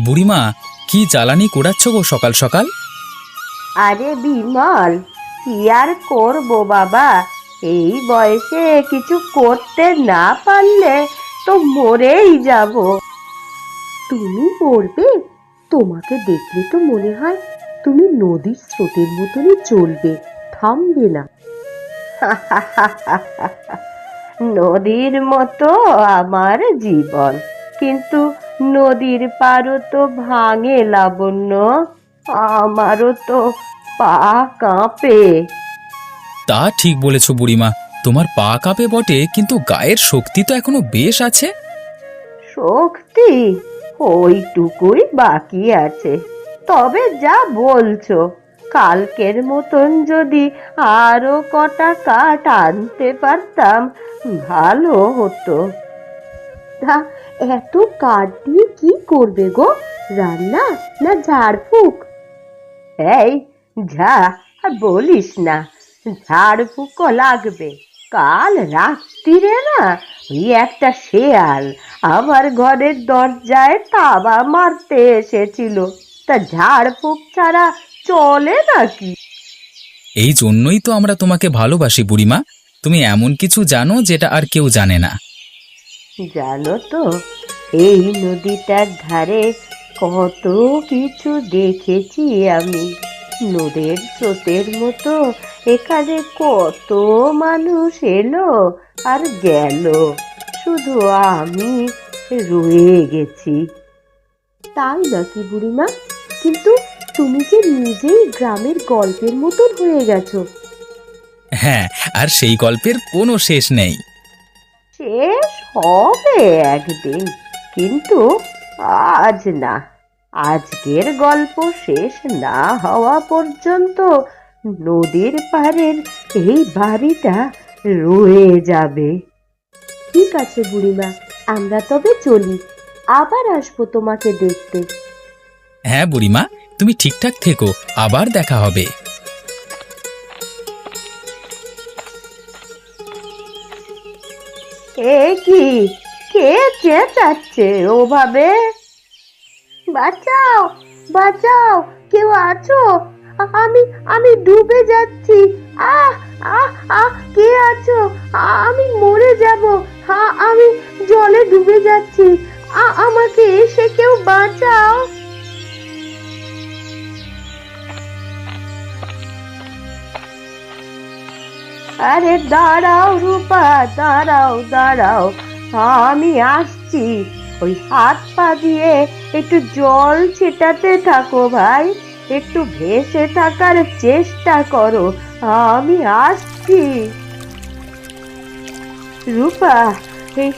বুড়িমা, কি জ্বালানি কুড়াচ্ছ গো সকাল সকাল? আরে বিমল, কি আর করবো বাবা, এই বয়সে কিছু করতে না পারলে তো মরেই যাব। তুমি মরবে? তোমাকে দেখলে তো মনে হয় তুমি নদীর স্রোতের মতনই চলবে, থামবে না। নদীর মতো আমার জীবন, কিন্তু নদীর পারও তো ভাঙে লাবণ্য, আমারও তো পা কাঁপে। তা ঠিক বলেছ বুড়িমা, তোমার পা কাঁপে বটে, কিন্তু গায়ের শক্তি তো এখনো বেশ আছে। শক্তি ওইটুকুই বাকি আছে। তবে যা বলছো, কালকের মতন যদি আরো কটা কাঠ আনতে পারতাম ভালো হতো। তা এত কাঠ দিয়ে কি করবে গো? রান্না না ঝাড়ফুঁক? এই যা, আর বলিস না, ঝাড়ফুঁকও লাগবে। কাল রাত্রিরে না ওই একটা শেয়াল আমার ঘরের দরজায় তালা মারতে এসেছিল। তা ঝাড়ফুঁক ছাড়া চলে নাকি? এই জন্যই তো আমরা তোমাকে ভালোবাসি বুড়িমা, তুমি এমন কিছু জানো যেটা আর কেউ জানে না। জানো তো, এই নদীটার ধারে কত কিছু দেখেছি আমি। নদের স্রোতের মতো এখানে কত মানুষ এলো আর গেল, শুধু আমি রয়ে গেছি। তাই নাকি বুড়িমা? কিন্তু তুমি যে নিজেই গ্রামের গল্পের মতন হয়ে গেছো। হ্যাঁ, আর সেই গল্পের কোনো শেষ নেই। শেষ হবে একদিন, কিন্তু আজ না। আজকের গল্প শেষ না হওয়া পর্যন্ত নদীর পাড়ের এই বাড়িটা রয়ে যাবে। ঠিক আছে বুড়িমা, আমরা তবে চলি, আবার আসবো তোমাকে দেখতে। হ্যাঁ বুড়িমা, তুমি ঠিকঠাক থেকো, আবার দেখা হবে। এ কি, কে চেঁচাচ্ছে ওভাবে? বাঁচাও, বাঁচাও, কেউ আছো? আমি আমি ডুবে যাচ্ছি। আহ আহ আহ, কে আছো? আমি মরে যাব। আমি জলে ডুবে যাচ্ছি। আমাকে এসে কেউ বাঁচাও। আরে দাঁড়াও রূপা, দাঁড়াও দাঁড়াও, আমি আসছি। ওই হাত পা দিয়ে একটু জল ছেটাতে থাকো ভাই, একটু ভেসে থাকার চেষ্টা করো, আমি আসছি। রূপা, এই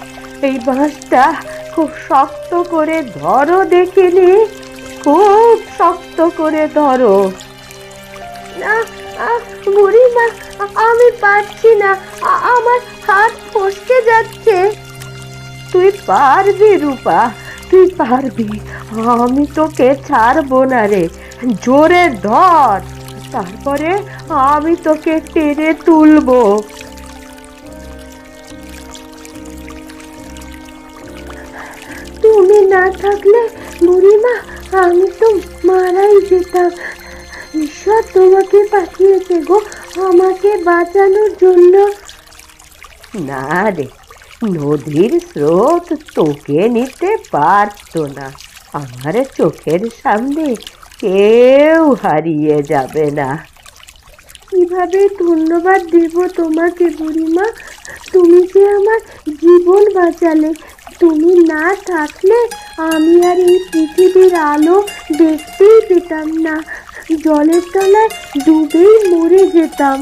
এই বাঁশটা খুব শক্ত করে ধরো দেখিনি, খুব শক্ত করে ধরো। না, বুড়িমা, আমি পারছি না, আমার হাত ফসকে যাচ্ছে। তুই পারবি রূপা, তুই পারবি, আমি তোকে ছাড়বো না রে। জোরে ধর, তারপরে আমি তোকে টেনে তুলবো। তুমি না থাকলে বুড়িমা আমি তো মারাই যেতাম। ঈশ্বর তোমাকে পাঠিয়েছে গো আমাকে বাঁচানোর জন্য। না রে, নদীর স্রোত তোকে নিতে পারতো না। আমার চোখের সামনে কেউ হারিয়ে যাবে না। কিভাবে ধন্যবাদ দেব তোমাকে বুড়িমা, তুমি যে আমার জীবন বাঁচালে। তুমি না থাকলে আমি আর এই পৃথিবীর আলো দেখতেই পেতাম না, জলের তলায় ডুবেই মরে যেতাম।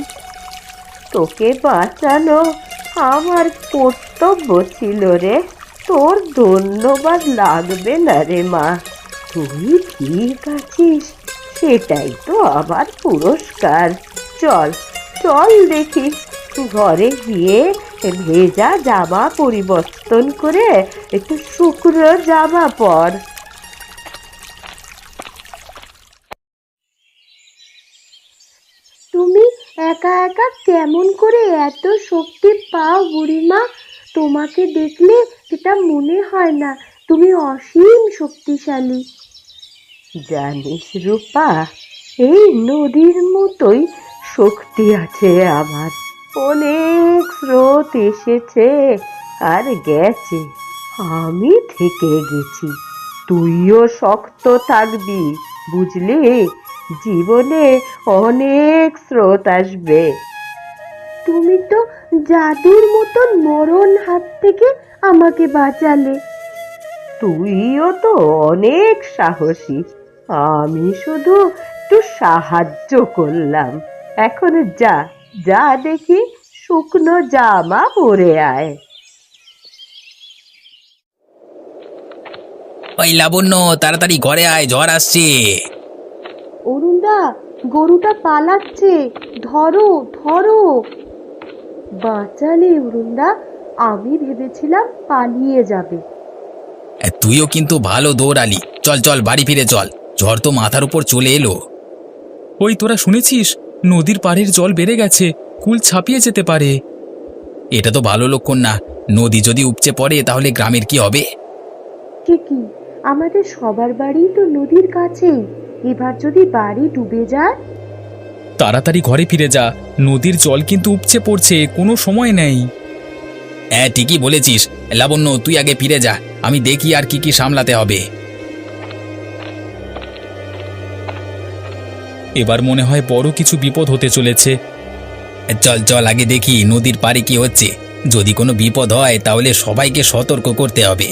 তোকে বাঁচানো আমার কর্তব্য ছিল রে, তোর ধন্যবাদ লাগবে না রে মা। তুই ঠিক আছিস, সেটাই তো আমার পুরস্কার। চল, চল দেখি, ঘরে গিয়ে ভেজা জামা পরিবর্তন করে একটু শুকনো জামা পর। তুমি একা একা কেমন করে এত শক্তি পাও বুড়িমা? তোমাকে দেখলে এটা মনে হয় না তুমি অসীম শক্তিশালী। জানিস রূপা, এই নদীর মতোই শক্তি আছে আমার। অনেক স্রোত এসেছে আর গেছে, আমি থেকে গেছি। তুইও শক্ত থাকবি, বুঝলি? জীবনে অনেক স্রোত আসবে। তুমি তো জাদুর মতন মরণ হাত থেকে আমাকে বাঁচালে। তুইও তো অনেক সাহসী, আমি শুধু একটু সাহায্য করলাম। এখন যা যা, দেখি শুকনো জামা পরে আয়। ওই লাবণ্য, তাড়াতাড়ি ঘরে আয়, ঝড় আসছে। অরুণদা, গরুটা পালাচ্ছে, ধরো ধরো। বাঁচালে অরুণদা, আমি ভেবেছিলাম পালিয়ে যাবে। তুইও কিন্তু ভালো দৌড়ালি। চল চল, বাড়ি ফিরে চল, ঝড় তো মাথার উপর চলে এলো। ওই তোরা শুনেছিস, নদীর পাড়ের জল বেড়ে গেছে, কুল ছাপিয়ে যেতে পারে। এটা তো ভালো লক্ষণ না। নদী যদি উপচে পড়ে তাহলে গ্রামের কি হবে? সে কি, আমাদের সবার বাড়ি তো নদীর কাছেই। এবার যদি বাড়ি ডুবে যায়? তাড়াতাড়ি ঘরে ফিরে যা, নদীর জল কিন্তু উপচে পড়ছে, কোনো সময় নেই। হ্যাঁ, ঠিকই বলেছিস লাবণ্য, তুই আগে ফিরে যা, আমি দেখি আর কি কি সামলাতে হবে। এবার মনে হয় বড় কিছু বিপদ হতে চলেছে। চল চল, আগে দেখি নদীর পাড়ে কি হচ্ছে। যদি কোনো বিপদ হয় তাহলে সবাইকে সতর্ক করতে হবে।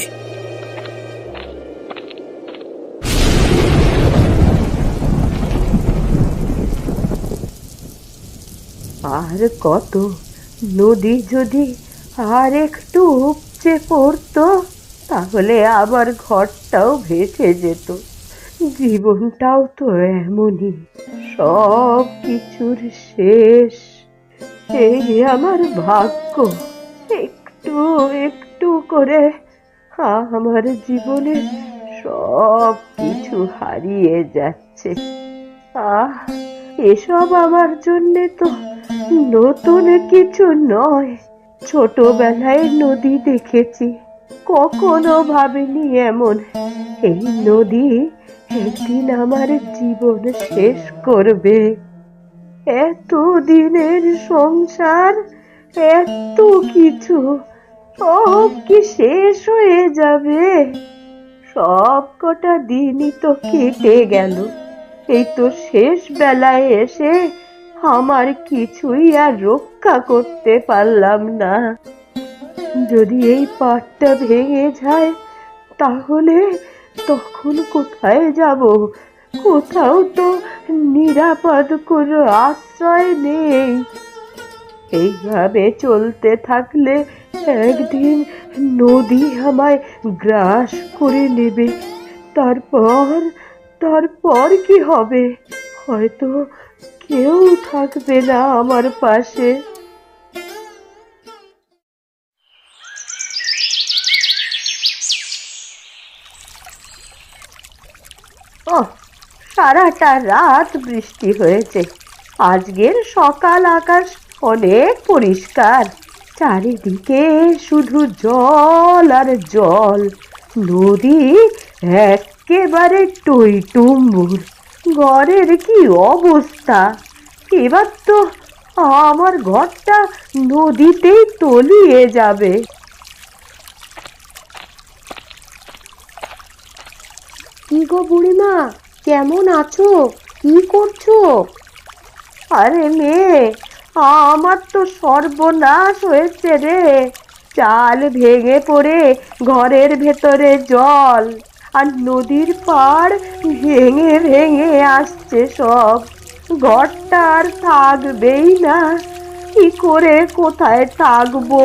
আর কত, নদী যদি আর একটু উপচে পড়তো তাহলে আমার ঘরটাও ভেসে যেত। জীবনটাও তো এমনই, সব কিছুর শেষ। এই আমার ভাগ্য, একটু একটু করে আমার জীবনে সব কিছু হারিয়ে যাচ্ছে। আহ, এসব আমার জন্যে তো নতুন কিছু নয়। ছোটবেলায় নদী দেখেছি, কখনো ভাবিনি এমন এই নদী একদিন আমার জীবন শেষ করবে। এত দিনের সংসার, এত কিছু, সব কি শেষ হয়ে যাবে? সব কটা দিনই তো কেটে গেল, এই তো শেষ বেলায় এসে আমার কিছুই আর রক্ষা করতে পারলাম না। যদি এই পাটটা ভেঙে যায় তাহলে তখন কোথায় যাব? কোথাও তো নিরাপদ কোনো আশ্রয় নেই। এইভাবে চলতে থাকলে একদিন নদী আমায় গ্রাস করে নেবে। তারপর তারপর কি হবে? হয়তো কেউ থাকবে না আমার পাশে। ও, সারাটা রাত বৃষ্টি হয়েছে। আজকের সকাল আকাশ অনেক পরিষ্কার, চারিদিকে শুধু জল আর জল। নদী একেবারে টইটুম্বুর। ঘরের কি অবস্থা! এবার তো আমার ঘরটা নদীতেই তলিয়ে যাবে। কি গো বুড়িমা, কেমন আছো? কি করছো? আরে মেয়ে, আমার তো সর্বনাশ হয়েছে রে। চাল ভেঙে পড়ে ঘরের ভেতরে জল, আর নদীর পাড় ভেঙে ভেঙে আসছে সব। ঘরটা আর থাকবেই না। কি করে কোথায় থাকবো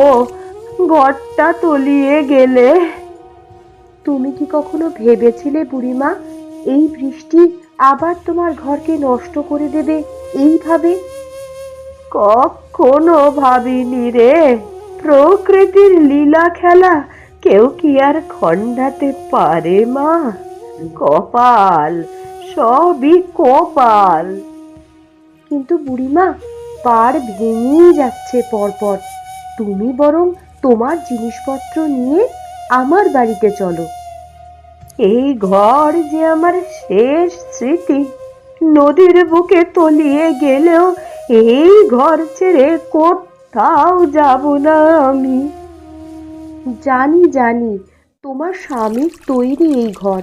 ঘরটা তলিয়ে গেলে? তুমি কি কখনো ভেবেছিলে বুড়িমা, এই বৃষ্টি আবার তোমার ঘরকে নষ্ট করে দেবে এইভাবে? কখনো ভাবিনি রে। প্রকৃতির লীলা খেলা কেউ কি আর খণ্ডাতে পারে মা? কপাল, সবই কপাল। কিন্তু বুড়িমা, পাড় ভেঙেই যাচ্ছে পরপর। তুমি বরং তোমার জিনিসপত্র নিয়ে আমার বাড়িতে চলো। এই ঘর যে আমার শেষ স্মৃতি। নদীর বুকে তলিয়ে গেলেও এই ঘর ছেড়ে কোথাও যাব না আমি। জানি জানি, তোমার স্বামীর তৈরি এই ঘর,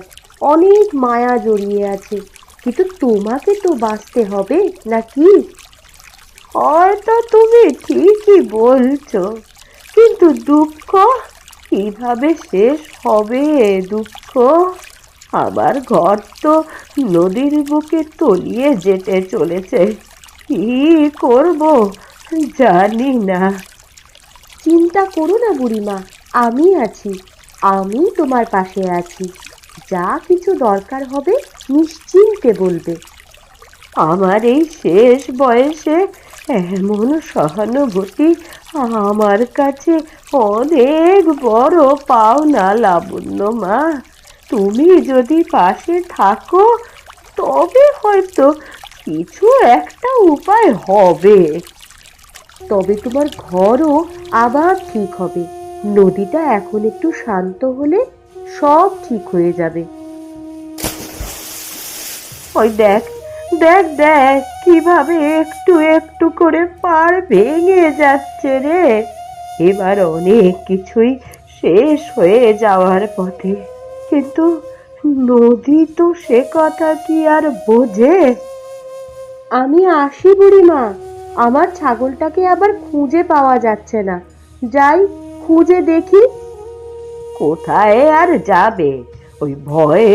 অনেক মায়া জড়িয়ে আছে, কিন্তু তোমাকে তো বাঁচতে হবে নাকি? হয়তো তুমি ঠিকই বলছো, কিন্তু দুঃখ কিভাবে শেষ হবে? দুঃখ, আমার ঘর তো নদীর বুকে তলিয়ে যেতে চলেছে। কি করব জানি না। চিন্তা করো না বুড়িমা, আমি আছি, আমি তোমার পাশে আছি। যা কিছু দরকার হবে নিশ্চিন্তে বলবে। আমার এই শেষ বয়সে এমন সহানুভূতি আমার কাছে অনেক বড় পাওনা লাবণ্য মা। তুমি যদি পাশে থাকো তবে হয়তো কিছু একটা উপায় হবে। তবে তোমার ঘরও আবার ঠিক হবে। নদীটা এখন একটু শান্ত হলে সব ঠিক হয়ে যাবে। ওই দেখ, দেখ দেখ কিভাবে একটু একটু করে পার ভেঙে যাচ্ছে রে। এবার অনেক কিছুই শেষ হয়ে যাওয়ার পথে, কিন্তু নদী তো সে কথা কি আর বোঝে? আমি আসি বুড়িমা, আমার ছাগলটাকে আবার খুঁজে পাওয়া যাচ্ছে না, যাই খুঁজে দেখি। কোথায় আর যাবে, ওই ভয়ে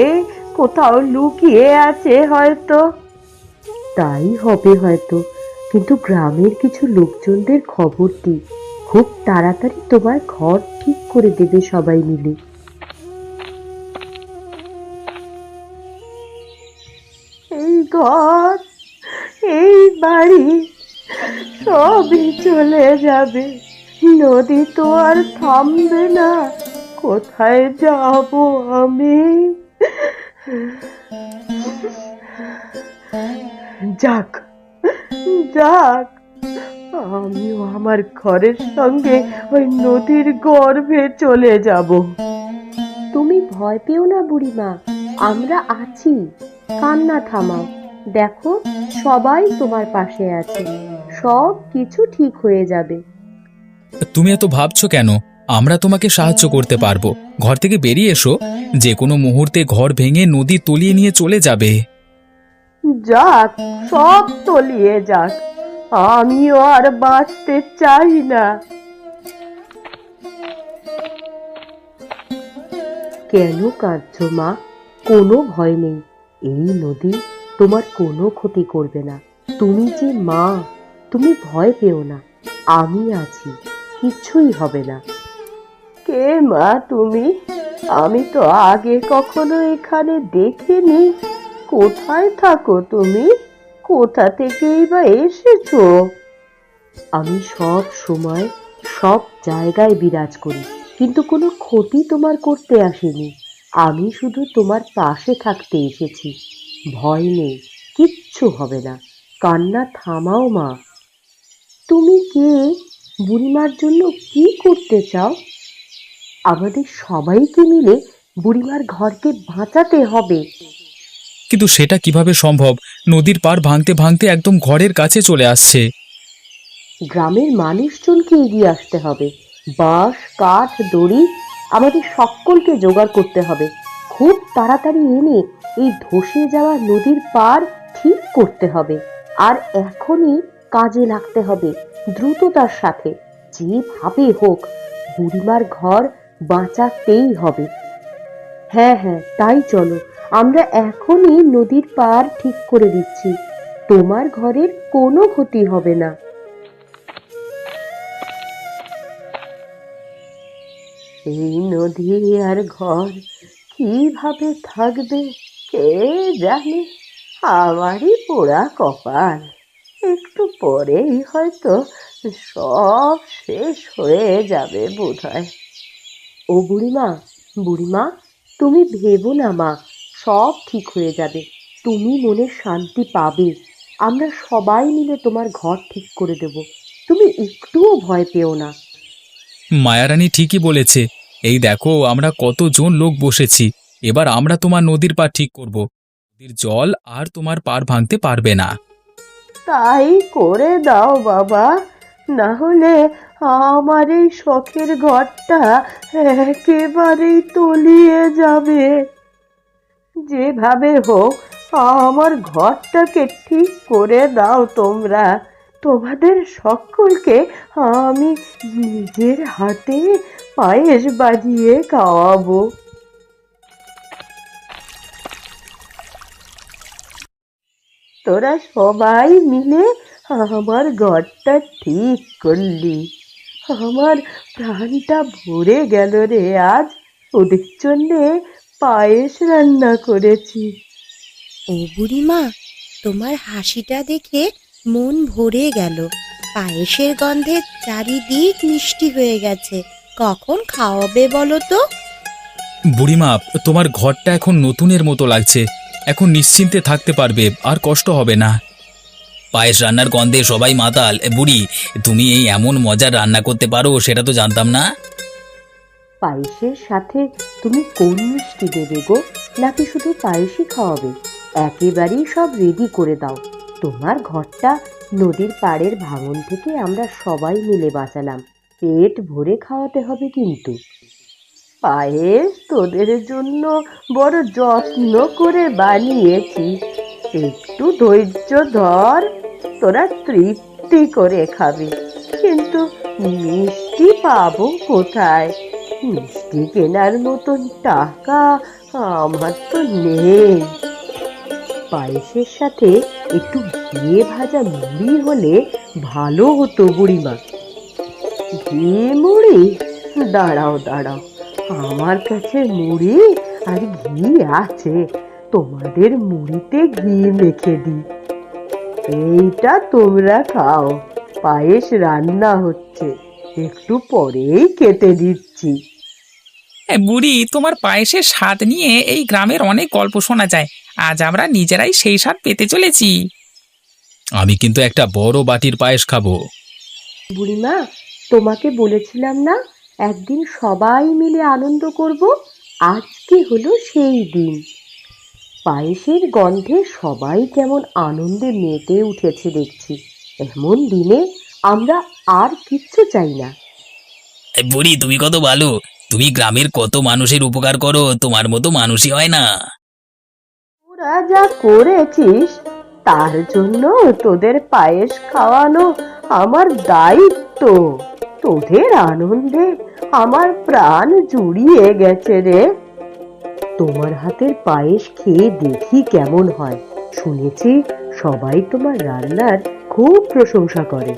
কোথাও লুকিয়ে আছে হয়তো। তাই হবে হয়তো, কিন্তু গ্রামের কিছু লোকজনদের খবর দিই, খুব তাড়াতাড়ি তোমার ঘর ঠিক করে দেবে সবাই মিলে। এই ঘর, এই বাড়ি সবই চলে যাবে। নদী তো আর থামবে না। কোথায় যাব আমি? যাক, যাক, আমিও আমার ঘরের সঙ্গে ওই নদীর গর্ভে চলে যাব। তুমি ভয় পেও না বুড়িমা, আমরা আছি। কান্না থামাও, দেখো সবাই তোমার পাশে আছে, সব কিছু ঠিক হয়ে যাবে। তুমি এত ভাবছো কেন? আমরা তোমাকে সাহায্য করতে পারবো। ঘর থেকে বেরিয়ে এসো, যে কোনো মুহূর্তে ঘর ভেঙে নদী তলিয়ে নিয়ে চলে যাবে। যাক, সব তলিয়ে যাক, আমিও আর বাঁচতে চাই না। কেন কাঁদছো মা? কোনো ভয় নেই, এই নদী তোমার কোনো ক্ষতি করবে না। তুমি যে মা, তুমি ভয় পেও না, আমি আছি, কিচ্ছুই হবে না। কে মা তুমি? আমি তো আগে কখনো এখানে দেখিনি। কোথায় থাকো তুমি? কোথা থেকেই বা এসেছো? আমি সব সময় সব জায়গায় বিরাজ করি, কিন্তু কোনো ক্ষতি তোমার করতে আসিনি। আমি শুধু তোমার পাশে থাকতে এসেছি। ভয় নেই, কিচ্ছু হবে না। কান্না থামাও মা। তুমি কে? বুড়িমার জন্য কি করতে চাও? আমাদের সবাইকে মিলে বুড়িমার ঘরকে বাঁচাতে হবে। কিন্তু সেটা কিভাবে সম্ভব? নদীর পাড় ভাঙতে ভাঙতে একদম ঘরের কাছে চলে আসছে। গ্রামের মানুষজনকে এগিয়ে আসতে হবে। বাঁশ, কাঠ, দড়ি আমাদের সকলকে জোগাড় করতে হবে। খুব তাড়াতাড়ি এনে এই ধসে যাওয়া নদীর পাড় ঠিক করতে হবে। আর এখনই কাজে লাগতে হবে, দ্রুততার সাথে। যেভাবে হোক বুড়িমার ঘর বাঁচাতেই হবে। হ্যাঁ হ্যাঁ, তাই চলো, আমরা এখনই নদীর পাড় ঠিক করে দিচ্ছি। তোমার ঘরের কোনো ক্ষতি হবে না। এই নদী আর ঘর কিভাবে থাকবে কে জানে। আমারই পোড়া কপাল, একটু পরেই হয়তো সব শেষ হয়ে যাবে বোধহয়। ও বুড়িমা, বুড়িমা, তুমি ভেবো না মা, সব ঠিক হয়ে যাবে। তুমি মনে শান্তি পাবে। আমরা সবাই মিলে তোমার ঘর ঠিক করে দেব। তুমি একটুও ভয় পেও না। মায়ারানী ঠিকই বলেছে। এই দেখো, আমরা কতজন লোক বসেছি, এবার আমরা তোমার নদীর পাড় ঠিক করব। নদীর জল আর তোমার পাড় ভাঙতে পারবে না। তাই করে দাও বাবা, না হলে আমার এই শখের ঘরটা একেবারেই তলিয়ে যাবে। যেভাবে হোক আমার ঘরটাকে ঠিক করে দাও তোমরা। তোমাদের সকলকে আমি নিজের হাতে পায়েস বানিয়ে খাওয়াবো। তোরা সবাই মিলে আমার ঘরটা ঠিক করলি, আমার প্রাণটা ভরে গেল রে। আজ ওদের জন্যে পায়েস রান্না করেছি। ও বুড়িমা, তোমার হাসিটা দেখে মন ভরে গেল। পায়েসের গন্ধে চারিদিক মিষ্টি হয়ে গেছে। কখন খাওয়াবে বলো তো? বুড়িমা, তোমার ঘরটা এখন নতুনের মতো লাগছে। এখন নিশ্চিন্তে থাকতে পারবে, আর কষ্ট হবে না। পায়েস রান্নার গন্ধে সবাই মাতাল। বুড়ি, তুমি এই এমন মজার রান্না করতে পারো সেটা তো জানতাম না। পায়েসের সাথে তুমি কোন মিষ্টি দেবে গো, নাকি শুধু পায়েসই খাওয়াবে? একেবারেই সব রেডি করে দাও। তোমার ঘরটা নদীর পাড়ের ভাঙন থেকে আমরা সবাই মিলে বাঁচালাম। পেট ভরে খাওয়াতে হবে কিন্তু। পায়েস তোদের জন্য বড় যত্ন করে বানিয়েছি, একটু ধৈর্য ধর, তোরা তৃপ্তি করে খাবি। কিন্তু মিষ্টি পাবো কোথায়? মিষ্টি কেনার মতন টাকা আমার তো নেই। পায়েসের সাথে একটু ঘিয়ে ভাজা মুড়ি হলে ভালো হতো বুড়িমা। ঘি মুড়ি? দাঁড়াও দাঁড়াও, আমার কাছে মুড়ি আর ঘি আছে, তোমাদের মুড়িতে ঘি মেখে দিই। এইটা তোমরা খাও, পায়েস রান্না হচ্ছে, একটু পরেই খেতে দিচ্ছি। বুড়ি, তোমার পায়েসের স্বাদ নিয়ে এই গ্রামের অনেক গল্প শোনা যায়। আজ আমরা নিজেরাই সেই স্বাদ পেতে চলেছি। আমি কিন্তু একটা বড় বাটির পায়েস খাবো। বুড়িমা, তোমাকে বলেছিলাম না একদিন সবাই মিলে আনন্দ করব? আজকে হলো সেই দিন। পায়েসের গন্ধে সবাই কেমন আনন্দে মেতে উঠেছে দেখছি। এমন দিনে আমরা আর কিচ্ছু চাই না। বুড়ি, তুমি কত ভালো। তুমি গ্রামের কত মানুষের উপকার করো, তোমার মতো মানুষই হয় না। তোরা যা করেছিস তার জন্য তোদের পায়েস খাওয়ানো আমার দায়িত্ব। তোদের আনন্দে আমার প্রাণ জুড়িয়ে গেছে রে। তোমার হাতের পায়েস খেয়ে দেখি কেমন হয়। শুনেছি সবাই তোমার রান্নার খুব প্রশংসা করে।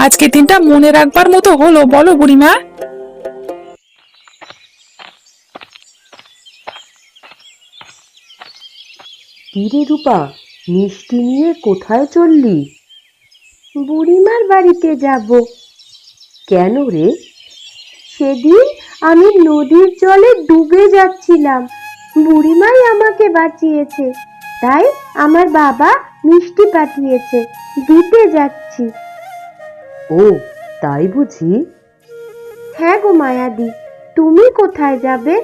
আজকে দিনটা মনে রাখবার মতো হলো, বলো বুড়িমা? কিরে রূপা, মিষ্টি নিয়ে কোথায় চললি? বুড়িমার বাড়িতে যাব। কেন রে? সেদিন আমি নদীর জলে ডুবে যাচ্ছিলাম, বুড়িমাই আমাকে বাঁচিয়েছে, তাই আমার বাবা মিষ্টি পাঠিয়েছে, দিতে যাচ্ছি। ও, তাই বুঝি? হ্যাঁ গো মায়াদি, তুমি কোথায় যাবে?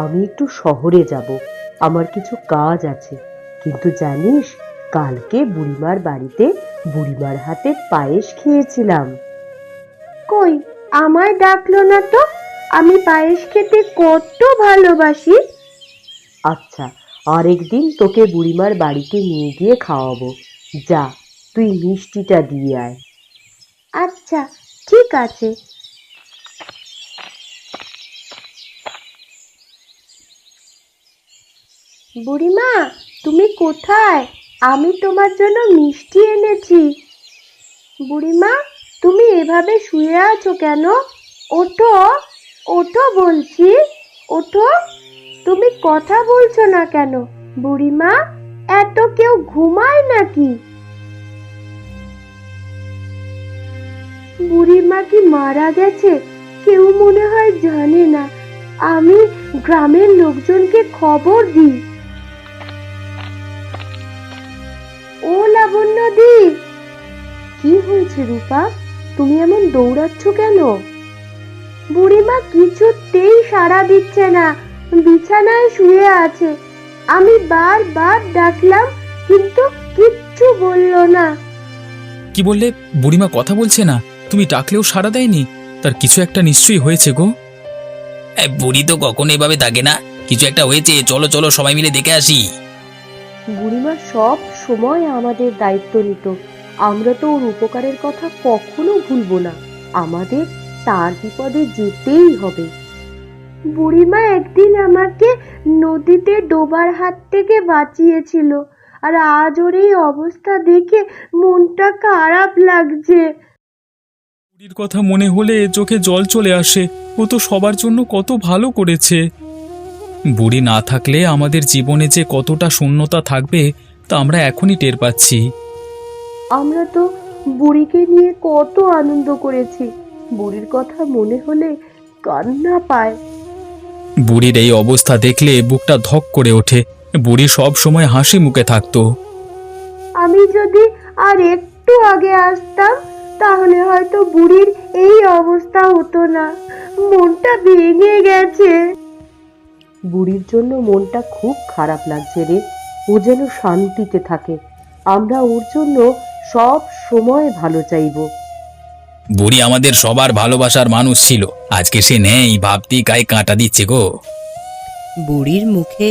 আমি একটু শহরে যাব, আমার কিছু কাজ আছে। কিন্তু জানিস, কালকে বুড়িমার বাড়িতে বুড়িমার হাতে পায়েস খেয়েছিলাম। কই, আমায় ডাকলো না তো? আমি পায়েস খেতে কত ভালোবাসি। আচ্ছা, আরেকদিন তোকে বুড়িমার বাড়িতে নিয়ে গিয়ে খাওয়াবো। যা, তুই মিষ্টিটা দিয়ে আয়। আচ্ছা, ঠিক আছে। বুড়িমা, তুমি কোথায়? আমি তোমার জন্য মিষ্টি এনেছি। বুড়িমা, তুমি এভাবে শুয়ে আছো কেন? ওঠো, ওঠো বলছি, ওঠো। তুমি কথা বলছো না কেন বুড়িমা? এত কেউ ঘুমায় নাকি? বুড়িমা কি মারা গেছে? কেউ মনে হয় জানে না। আমি গ্রামের লোকজনকে খবর দিই। ও লাবণ্যদি, কি হয়েছে রূপা? তুমি এমন দৌড়াচ্ছ কেন? বুড়িমা কিছুতেই সাড়া দিচ্ছে না, বিছানায় শুয়ে আছে। আমি বারবার ডাকলাম কিন্তু কিচ্ছু বলল না। কি বললে? বুড়িমা কথা বলছে না? তুমি ডাকলেও সাড়া দেয়নি? তার কিছু একটা নিশ্চয়ই হয়েছে গো। বুড়ি তো কখনো এভাবে থাকে না, কিছু একটা হয়েছে, চলো চলো সবাই মিলে দেখে আসি। বুড়িমা সব সময় আমাদের দায়িত্ব নিত, আমরা তো ওর উপকারের কথা কখনো ভুলবো না। আমাদের তার বিপদে যেতেই হবে। বুড়িমা একদিন আমাকে নদীতে ডোবার হাত থেকে বাঁচিয়েছিল, আর আজ ওর এই অবস্থা দেখে মনটা খারাপ লাগছে। বুড়ির কথা মনে হলে চোখে জল চলে আসে। ও তো সবার জন্য কত ভালো করেছে। বুড়ি না থাকলে আমাদের জীবনে যে কতটা শূন্যতা থাকবে তা আমরা এখনই টের পাচ্ছি। আমরা তো বুড়িকে নিয়ে কত আনন্দ করেছি, বুড়ির কথা মনে হলে কান্না পায়। বুড়ির এই অবস্থা দেখলে বুকটা ধক করে ওঠে। বুড়ি সব সময় হাসি মুখে থাকতো। আমি যদি আর একটু আগে আসতাম তাহলে হয়তো বুড়ির এই অবস্থা হতো না। মনটা ভেঙে গেছে। বুড়ির জন্য মনটা খুব খারাপ লাগছে রে। ও যেন শান্তিতে থাকে। আমরা ওর জন্য সব সময় ভালো চাইবো। বুড়ি আমাদের সবার ভালোবাসার মানুষ ছিল, আজকে সে নেই, ভাবতেই গায়ে কাঁটা দিচ্ছে গো। বুড়ির মুখে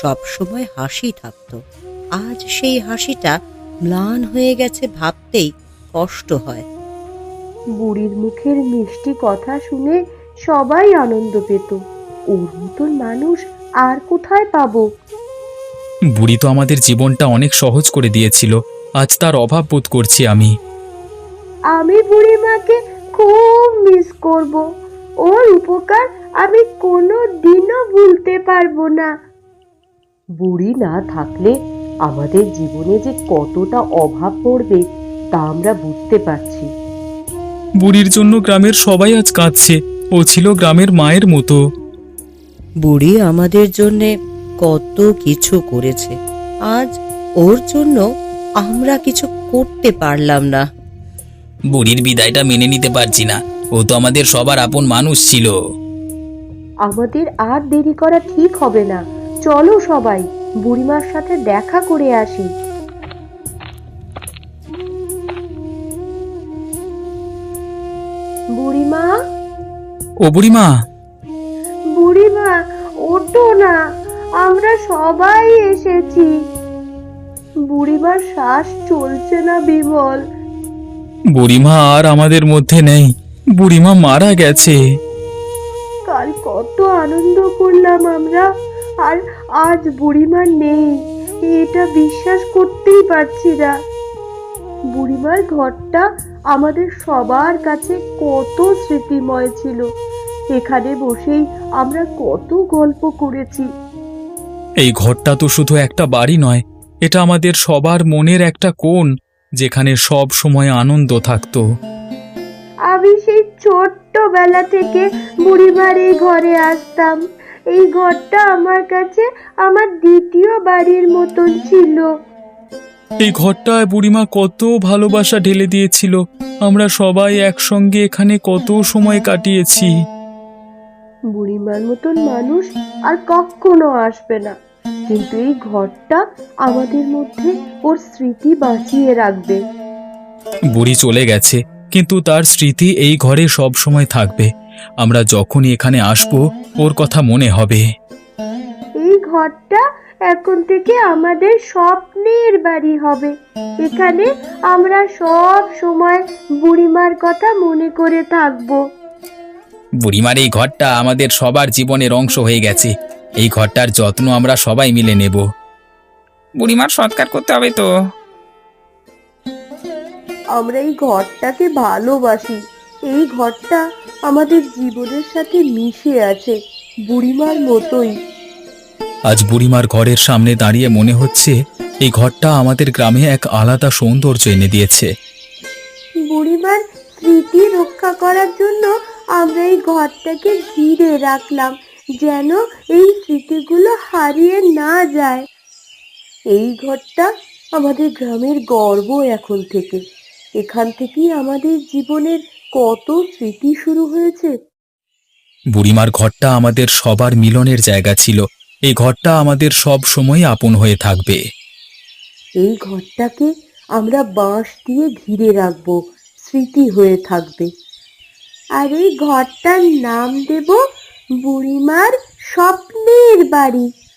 সব সময় হাসি থাকতো, আজ সেই হাসিটা ম্লান হয়ে গেছে ভাবতেই কষ্ট হয়। বুড়ির মুখের মিষ্টি কথা শুনে সবাই আনন্দ পেত। ওর মতন মানুষ আর কোথায় পাবো? বুড়ি তো আমাদের জীবনটা অনেক সহজ করে দিয়েছিল, আজ তার অভাব বোধ করছি আমি। আমি বুড়িমাকে খুব মিস করব। ওর উপকার আমি কোনো দিনও ভুলতে পারবো না। বুড়ি না থাকলে আমাদের জীবনে যে কতটা অভাব পড়বে তা আমরা বুঝতে পারছি। বুড়ির জন্য গ্রামের সবাই আজ কাঁদছে। ও ছিল গ্রামের মায়ের মতো। বুড়ি আমাদের জন্যে কত কিছু করেছে, আজ ওর জন্য আমরা কিছু করতে পারলাম না। বুড়ির বিদায়টা মেনে নিতে পারছি না, ও তো আমাদের সবার আপন মানুষ ছিল। আমাদের আর দেরি করা ঠিক হবে না। চলো সবাই বুড়িমার সাথে দেখা করে আসি। বুড়িমা, ও বুড়িমা! বুড়িমা ওঠো না, আমরা সবাই এসেছি। বুড়িমার শ্বাস চলছে না বিমল। বুড়িমা আর আমাদের মধ্যে নেই, বুড়িমা মারা গেছে। কাল কত আনন্দ করলাম আমরা, আর আজ বুড়িমা নেই, এটা বিশ্বাস করতেই পারছি না। বুড়িমার ঘরটা আমাদের সবার কাছে কত স্মৃতিময় ছিল। এখানে বসেই আমরা কত গল্প করেছি। এই ঘরটা তো শুধু একটা বাড়ি নয়, এটা আমাদের সবার মনের একটা কোণ, যেখানে সব সময় আনন্দ থাকতো। আমি সেই ছোট্টবেলা থেকে বুড়িমার এই ঘরে আসতাম। এই ঘরটা আমার কাছে আমার দ্বিতীয় বাড়ির মতন ছিল। এই ঘরটায় বুড়িমা কত ভালোবাসা ঢেলে দিয়েছিল। আমরা সবাই একসঙ্গে এখানে কত সময় কাটিয়েছি। বুড়িমার মতন মানুষ আর কখনো আসবে না, কিন্তু এই ঘরটা আমাদের মধ্যে ওর স্মৃতি বাঁচিয়ে রাখবে। বুড়ি চলে গেছে, কিন্তু তার স্মৃতি এই ঘরে সব সময় থাকবে। আমরা যখনই এখানে আসব ওর কথা মনে হবে। এই ঘরটা এখন থেকে আমাদের স্বপ্নের বাড়ি হবে। এখানে আমরা সব সময় বুড়িমার কথা মনে করে থাকবো। বুড়িমার এই ঘরটা আমাদের সবার জীবনের অংশ হয়ে গেছে। এই ঘরটার যত্ন আমরা সবাই মিলে নেব। বুড়িমার সৎকার করতে হবে তো। আমরা এই ঘরটাকে ভালোবাসি। এই ঘরটা আমাদের জীবনের সাথে মিশে আছে, বুড়িমার মতোই। আজ বুড়িমার ঘরের সামনে দাঁড়িয়ে মনে হচ্ছে এই ঘরটা আমাদের গ্রামে এক আলাদা সৌন্দর্য এনে দিয়েছে। বুড়িমার স্মৃতি রক্ষা করার জন্য আমরা এই ঘরটাকে ঘিরে রাখলাম, যেন এই স্মৃতিগুলো হারিয়ে না যায়। এই ঘরটা আমাদের গ্রামের গর্ব এখন থেকে। এখান থেকেই আমাদের জীবনের কত স্মৃতি শুরু হয়েছে। বুড়িমার ঘরটা আমাদের সবার মিলনের জায়গা ছিল। এই ঘরটা আমাদের সব সময় আপন হয়ে থাকবে। এই ঘরটাকে আমরা বাঁশ দিয়ে ঘিরে রাখবো, স্মৃতি হয়ে থাকবে। আর এই ঘরটার নাম দেব বুড়িমার স্বপ্নের বাড়ি।